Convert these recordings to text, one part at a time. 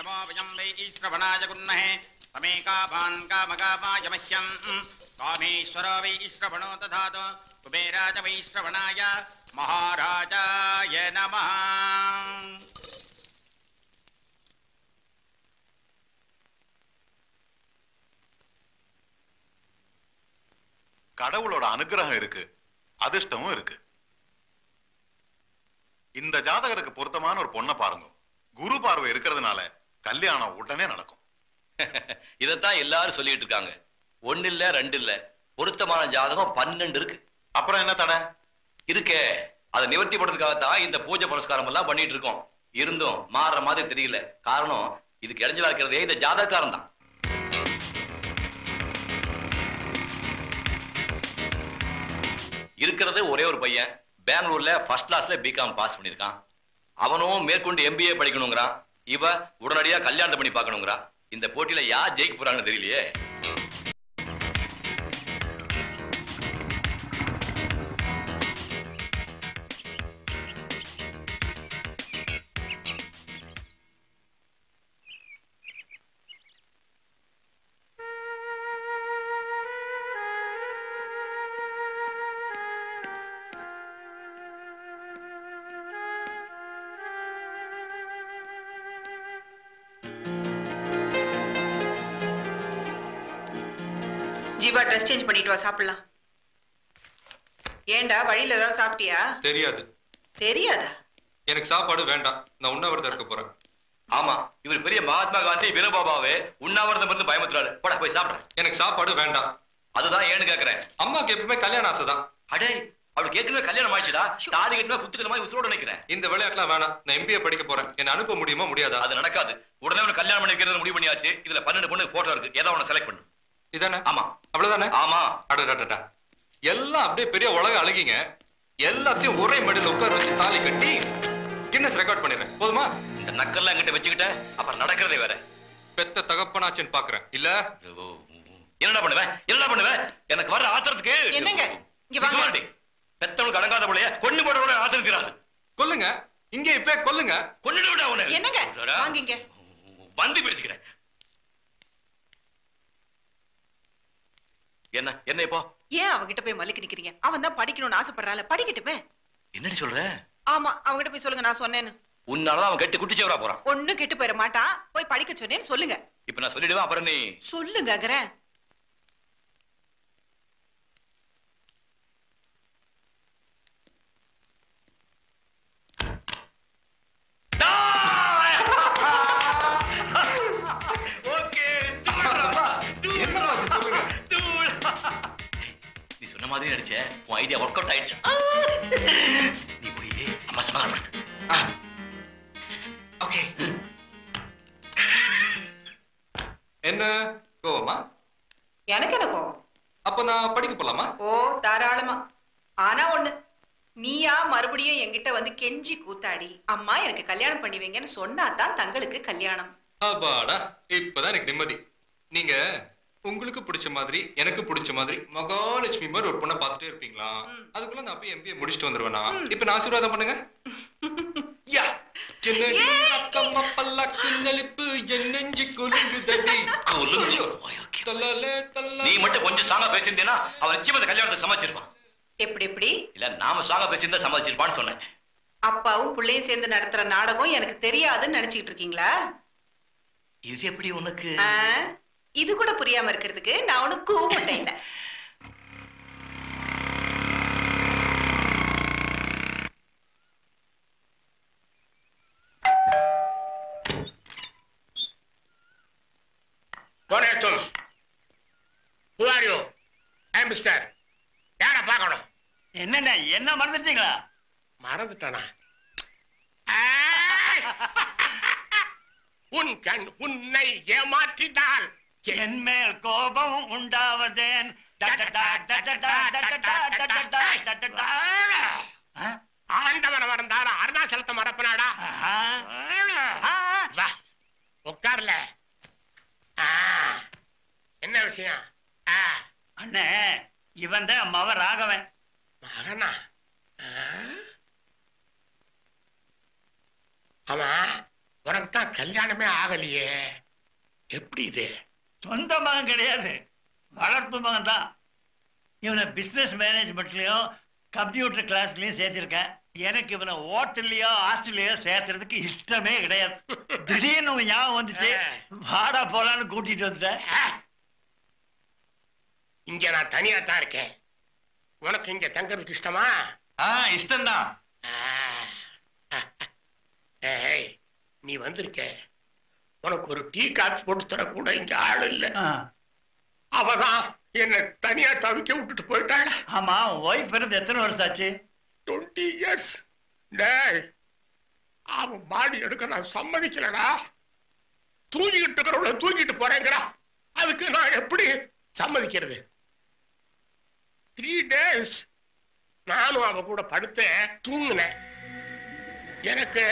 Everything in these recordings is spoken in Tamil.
यमो वयं वै श्रवणाय कुर्महे तमेकाभान् कामकामाय मह्यं कामेश्वरो वै श्रवणो दधातु कुबेराज वै श्रवणाय महाराजाय नमः. கடவுளோட அனுகிரகம் இருக்கு, அதிர்ஷ்டமும் இருக்கு. இந்த ஜாதகருக்கு பொருத்தமான ஒரு பொண்ணை பாருங்க. குரு பார்வை இருக்கிறதுனால கல்யாணம் உடனே நடக்கும். இதத்தான் எல்லாரும் சொல்லிட்டு இருக்காங்க. ஒன்னு இல்ல ரெண்டு இல்ல, பொருத்தமான ஜாதகம் 12 இருக்கு. அப்புறம் என்ன தடை இருக்கே? அதை நிவர்த்தி பண்றதுக்காகத்தான் இந்த பூஜை புரஸ்காரம் எல்லாம் பண்ணிட்டு இருக்கோம். இருந்தும் மாறுற மாதிரி தெரியல. காரணம் இதுக்கு இடைஞ்சலா இருக்கிறதே இந்த ஜாதகக்காரன் தான். இருக்கிறது ஒரே ஒரு பையன், பெங்களூர்ல ஃபர்ஸ்ட் கிளாஸ்ல பிகாம் பாஸ் பண்ணிருக்கான். அவனும் மேற்கொண்டு MBA படிக்கணுங்கிறான். இவ உடனடியா கல்யாணம் பண்ணி பார்க்கணுங்கிறான். இந்த போட்டியில யார் ஜெயிக்க போறாங்கன்னு தெரியலையே. ஜீவா ட்ரெஸ் சேஞ்ச் பண்ணிட்டு வா, சாப்பிடலாம். ஏண்டா வழியில ஏதாவது சாப்பிட்டியா? தெரியாது. தெரியாதா? எனக்கு சாப்பாடு வேண்டாம், நான் உண்ணாவிரதம் இருக்க போறேன். ஆமா, இவர் பெரிய மகாத்மா காந்தி வினோபாபாவே உண்ணாவிரதம் இருந்து பயமுத்துறாரு. போட போய் சாப்பிட. எனக்கு சாப்பாடு வேண்டாம். அதுதான் ஏன்னு கேக்குறேன். அம்மாக்கு எப்பவுமே கல்யாணம் ஆசைதான். அடே, அவளுக்கு ஏற்கனவே கல்யாணம் ஆயிடுச்சுடா. தாலி கட்டினா குத்துக்கிற மாதிரி உசுரோட நினைக்கிறேன். இந்த விளையாட்டுலாம் வேணாம். நான் MBA படிக்க போறேன். என்ன அனுப்ப முடியுமா முடியாதா? அது நடக்காது. உடனே உனக்கு கல்யாணம் பண்ணி வைக்கிறது முடிவு பண்ணியாச்சு. இதுல 12 பொண்ணு போட்டோ இருக்கு. ஏதாவது ஒண்ணு செலக்ட் பண்ணு. இதானே? ஆமா. அவ்வளவுதானே? ஆமா. அடடடடா, எல்லாம் அப்படியே பெரிய உலக அழகிங்க. எல்லாத்தையும் ஒரே மடியில் உட்கார வச்சு தாலி கட்டி கின்னஸ் ரெக்கார்ட் பண்ணிடுறேன். போதுமா? இந்த நக்கெல்லாம் என்கிட்ட வச்சுக்கிட்ட அப்புறம் நடக்கிறதே வேற. பெத்த தகப்பனாச்சுன்னு பாக்குறேன் இல்ல? என்னடா பண்ணுவேன்? என்னடா பண்ணுவேன்? எனக்கு வர ஆத்திரத்துக்கு என்னங்க இங்க வாங்க. பெத்தவனுக்கு அடங்காத போலயே கொண்டு போட ஆத்திருக்கிறாரு. கொல்லுங்க, இங்க இப்ப கொல்லுங்க. கொண்டுட்டு விட்டா உன்னை. என்னங்க வாங்கிங்க. வந்து பேசிக்கிறேன். என்ன என்ன இப்போ? ஏன் அவகிட்ட போய் மல்லிக்கு நிக்கிறீங்க? அவன் தான் படிக்கணும்னு ஆசைப்படுறால, படிக்கட்டுமே. என்னடி சொல்ற? ஆமா, அவகிட்ட போய் சொல்லுங்க நான் சொன்னேன்னு. உன்னாலதான் அவன் கெட்டு குட்டிச்சவரா போறான். ஒண்ணும் கெட்டு போயிட மாட்டான். போய் படிக்க சொன்னேன்னு சொல்லுங்க. இப்ப நான் சொல்லிடுவேன், அப்புறம் நீ சொல்லுங்க. நீ சொன்ன மாதிரி நினைச்ச உன் ஐடியா ஒர்க் அவுட் ஆயிடுச்சு. நீ போய் அம்மா சமாதானப்படுத்து. ஓகே. என்ன கோவமா? எனக்கு என்ன கோவம்? அப்ப நான் படிக்க போலாமா? ஓ தாராளமா. ஆனா ஒண்ணு, நீயா மறுபடியும் என்கிட்ட வந்து கெஞ்சி கூத்தாடி அம்மா எனக்கு கல்யாணம் பண்ணி வைங்கன்னு சொன்னாதான் தங்களுக்கு கல்யாணம். அப்பாடா, இப்பதான் எனக்கு நிம்மதி. நீங்க உங்களுக்கு பிடிச்ச மாதிரி எனக்கு பிடிச்ச மாதிரி மகாலட்சுமி மாதிரி ஒரு பொண்ணை பார்த்துட்டே இருப்பீங்களா? அதுக்குள்ள நான் போய் MBA முடிச்சுட்டு வந்துருவேனா? இப்ப நான் ஆசீர்வாதம் பண்ணுங்க. யா அக்கம்மா பல்லாக்கு நெளிப்பு என் நெஞ்சு குலுங்குதடி. நீ மட்டும் கொஞ்சம் சாங்கா பேசியிருந்தேன்னா அவன் நிச்சயமா கல்யாணத்தை சமாளிச்சிருப்பான். எப்படி? இல்ல நாம சாங்கா பேசியிருந்தா சமாளிச்சிருப்பான்னு சொன்னேன். அப்பாவும் பிள்ளையும் சேர்ந்து நடத்துற நாடகம் எனக்கு தெரியாதுன்னு நினைச்சுக்கிட்டு இருக்கீங்களா? இது எப்படி உனக்கு? இது கூட புரியாம இருக்கிறதுக்கு நான் உனக்கு கூப்பிட்டேன். இல்ல யார பாக்கணும்? என்னண்ணா என்ன மறந்துட்டீங்களா? மறந்துட்டானா? உன் கண் உன்னை ஏமாற்றினால் என் மேல் கோபம் உண்டாவதேன். ஆண்டவனை மறந்தாரா அருணாசலத்தை மறப்பனாடா? உட்கார்ல. என்ன விஷயம்? அண்ணே, இவன் தான் மவ ராகவன். மகனா? அவன் உனக்கு தான் கல்யாணமே ஆகலையே, எப்படி இது? சொந்த மகன் கிடையாது, வளர்ப்பு மகன் தான். இவனை பிசினஸ் மேனேஜ்மெண்ட்லயும் கம்ப்யூட்டர் கிளாஸ்லயும் சேர்த்திருக்கேன். எனக்கு இவனை ஹோட்டல்லையோ ஹாஸ்டல்லையோ சேர்த்துறதுக்கு இஷ்டமே கிடையாது. திடீர்னு உங்க ஞாபகம் வந்துச்சு, வாடா போலான்னு கூட்டிட்டு வந்துட்டேன். இங்க நான் தனியா தான் இருக்கேன். உனக்கு இங்க தங்கறதுக்கு இஷ்டமா? இஷ்டம்தான். ஏய், நீ வந்திருக்க, உனக்கு ஒரு டீ காப்பி போட்டு தர கூட இங்க ஆள் இல்ல. அவதான் என்ன தனியா தவிக்க விட்டுட்டு போயிட்டாள். ஆமா, ஒய்ஃப் பிறந்து எத்தனை வருஷம் ஆச்சு? 20 years. டேய், அவன் பாடி எடுக்க நான் சம்மதிக்கலடா. தூங்கிட்டு இருக்கிறவள தூக்கிட்டு போறேங்கிறா, அதுக்கு நான் எப்படி சம்மதிக்கிறது? 3 days நானும் அவ கூட படுத்து தூங்கினேன். எனக்கு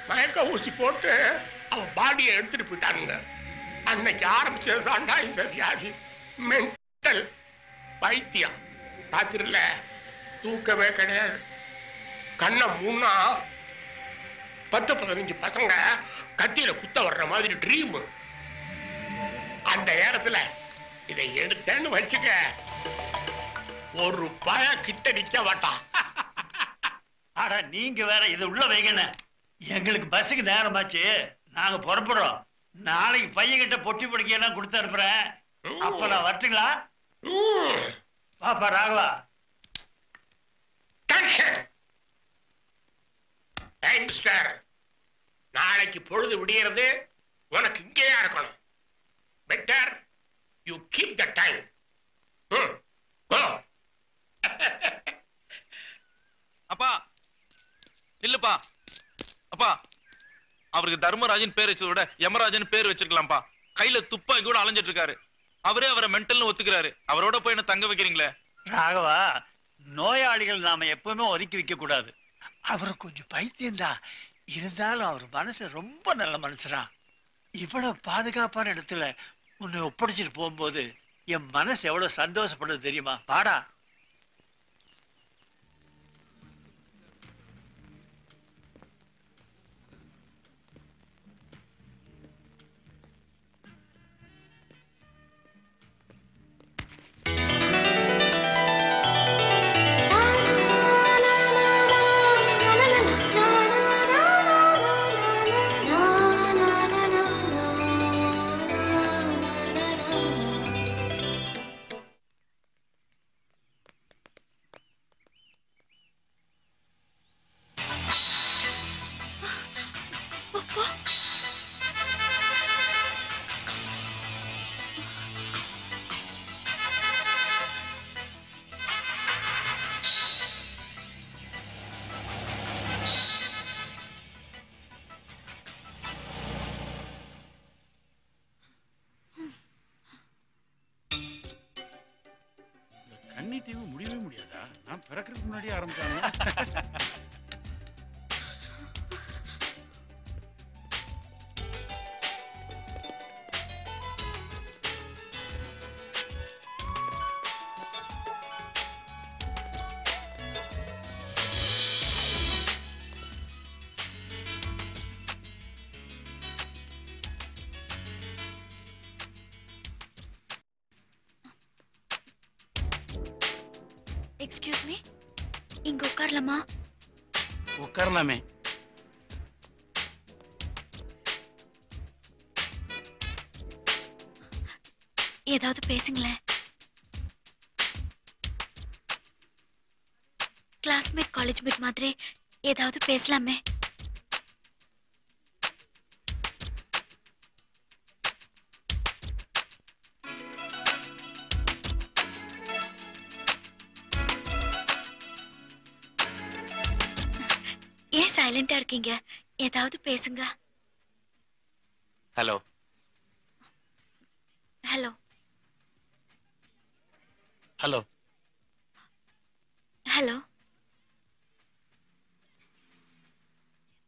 மயக்க ஊசி போட்டு அவன் பாடியை எடுத்துட்டு போயிட்டானுங்க. அன்னைக்கு ஆரம்பிச்சதுதான்டா இந்த வியாதி. மென்டல் பைத்தியம். ராத்திரில தூக்கமே கிடையாது. கண்ணை மூணா 10-15 பசங்க கத்தியில குத்த வர்ற மாதிரி ட்ரீம். அந்த நேரத்துல இதை எடுத்தேன்னு வச்சுக்க, ஒரு பய கிட்ட நிக்க மாட்டான். ஆடா, நீங்க வேற இதை உள்ள வைங்கண்ண. எங்களுக்கு பஸ்ஸுக்கு நேரமாச்சு, நாங்க புறப்படுறோம். நாளைக்கு பையன்கிட்ட பொட்டி பொடிக்கையெல்லாம் கொடுத்து அனுப்புறேன். அப்ப நான் வரட்டுங்களா? பாப்பா ராகவா. மிஸ்டர், நாளைக்கு பொழுது விடியறது உனக்கு இங்கேயா இருக்கணும். Better you keep the time. அப்பா இல்லப்பா, அப்பா அவருக்கு தர்மராஜன் பேர் வச்சதை விட யமராஜன் பேர் வச்சிருக்கலாம்ப்பா. கையில துப்பாக்கி கூட அலைஞ்சிட்டு இருக்காரு. அவரே அவரை மென்டல்னு ஒத்துக்கிறாரு. அவரோட போய் என்ன தங்க வைக்கிறீங்களே? ராகவா, நோயாளிகள் நாம எப்பவுமே ஒதுக்கி வைக்க கூடாது. அவரு கொஞ்சம் பைத்தியம்தான், இருந்தாலும் அவர் மனசு ரொம்ப நல்ல மனுஷரா. இவ்வளவு பாதுகாப்பான இடத்துல உன்னை ஒப்படைச்சிட்டு போகும்போது என் மனசு எவ்வளவு சந்தோஷப்படுது தெரியுமா? பாடா. கன்னி தீவு முடியவே முடியாதா? நான் பிறக்கிறதுக்கு முன்னாடியே ஆரம்பிச்சாங்க. எக்ஸ்கியூஸ் மீ, இங்க உட்காரலாமா? உட்காரலாமே. ஏதாவது பேசுங்களேன். கிளாஸ்மேட், காலேஜ் மேட் மாதிரி ஏதாவது பேசலாமே. ஏன் சைலண்டா இருக்கீங்க? ஏதாவது பேசுங்க. Hello hello hello hello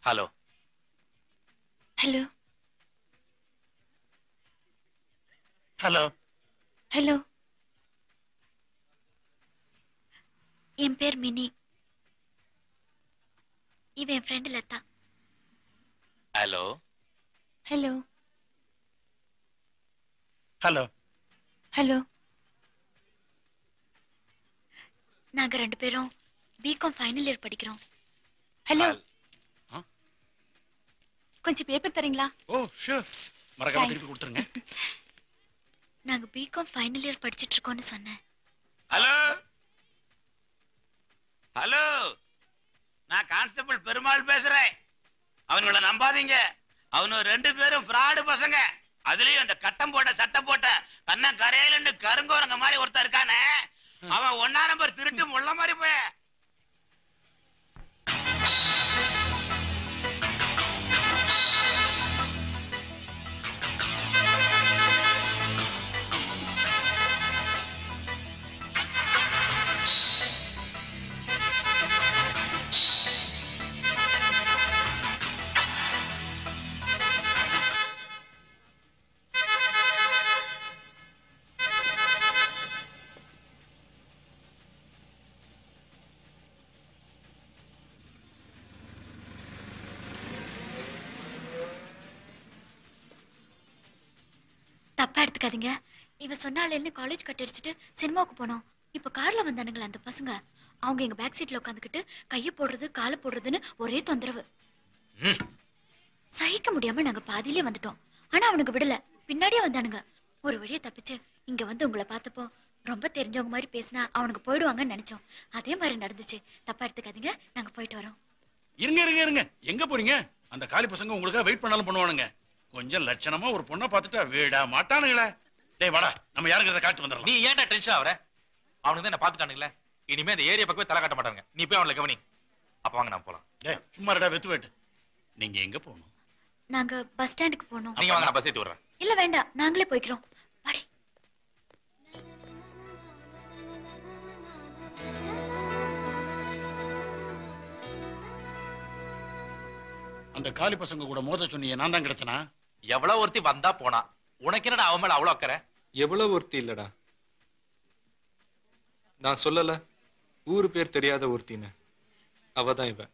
hello hello hello hello. என் பேர் மினி. இவன் என் friend Latha. Hello hello hello hello. நாங்க 2 பேரும் பிகாம் ஃபைனல் இயர் படிக்கிறோம். ஹலோ. கொஞ்சம் பேப்பர் தரீங்களா? ஓ ஷூர், மறக்காம திருப்பி கொடுத்துருங்க. நாங்க பிகாம் ஃபைனல் இயர் படிச்சிட்டு இருக்கோம்னு சொன்னேன். ஹலோ ஹலோ, நான் கான்ஸ்டபிள் பெருமாள் பேசுறேன். அவனுங்களை நம்பாதீங்க, அவனு 2 பேரும் ஃப்ராடு பசங்க. அதுலயும் அந்த கட்டம் போட்ட சட்டம் போட்ட கண்ண கரையில கருங்கோரங்க மாதிரி ஒருத்தர் இருக்கானே, அவன் 1ஆம் நம்பர் திருட்டு முள்ள மாதிரி போய. தப்பா எடுத்துக்காதீங்க. இவன் சொன்னாலேன்னு காலேஜ் கட் அடிச்சுட்டு சினிமாவுக்கு போனோம். இப்ப கார்ல வந்தானுங்களா அந்த பசங்க. அவங்க எங்க பேக் சீட்ல உட்காந்துக்கிட்டு கையை போடுறது காலை போடுறதுன்னு ஒரே தொந்தரவு. சகிக்க முடியாம நாங்க பாதியிலே வந்துட்டோம். ஆனா அவனுக்கு விடல, பின்னாடியே வந்தானுங்க. ஒரு வழியை தப்பிச்சு இங்க வந்து உங்களை பார்த்தப்போ ரொம்ப தெரிஞ்சவங்க மாதிரி பேசினா அவனுக்கு போயிடுவாங்கன்னு நினைச்சோம். அதே மாதிரி நடந்துச்சு. தப்பா எடுத்துக்காதீங்க, நாங்க போயிட்டு வரோம். இருங்க இருங்க இருங்க, எங்க போறீங்க? அந்த காலி பசங்க உங்களுக்காக வெயிட் பண்ணாலும் பண்ணுவானுங்க. கொஞ்சம் லட்சணமா ஒரு பொண்ணை பார்த்துட்டா வீடா மாட்டானுங்களே. டேய் வாடா, நம்ம யாருங்கிறத காட்டு வந்துடலாம். நீ ஏன்டா டென்ஷன் ஆவற? அவனுக்கு தான் என்ன பார்த்துட்டானுங்களே, இனிமே அந்த ஏரியா பக்கமே தலை காட்ட மாட்டாங்க. நீ போய் அவங்களை கவனி. அப்ப வாங்க நான் போலாம். டேய் சும்மா ரெடா வெத்து வெட்டு. நீங்க எங்க போகணும்? நாங்க பஸ் ஸ்டாண்டுக்கு போனோம். நீங்க வாங்க, நான் பஸ் ஏத்தி விடுறேன். இல்ல வேண்டாம், நாங்களே போய்க்கிறோம். வாடி. அந்த காலி பசங்க கூட மோத சொன்னீங்க, நான் தான் கிடைச்சனா? எவ்வளவு ஒருத்தி வந்தா போனா, உனக்கு என்னடா அவன் மேல அவ்வளவு அக்கறை? எவ்வளவு ஒருத்தி இல்லடா, நான் சொல்லல ஊரு பேர் தெரியாத ஒருத்தின்னு. அவதான் இவ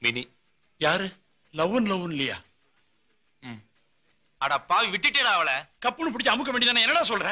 மினி. யாரு? லவ்ன் இல்லையா? அட பாவி, விட்டுட்டேடா அவளை. கப்புன்னு பிடிச்சு அமுக்க வேண்டியதானே, என்னடா சொல்ற?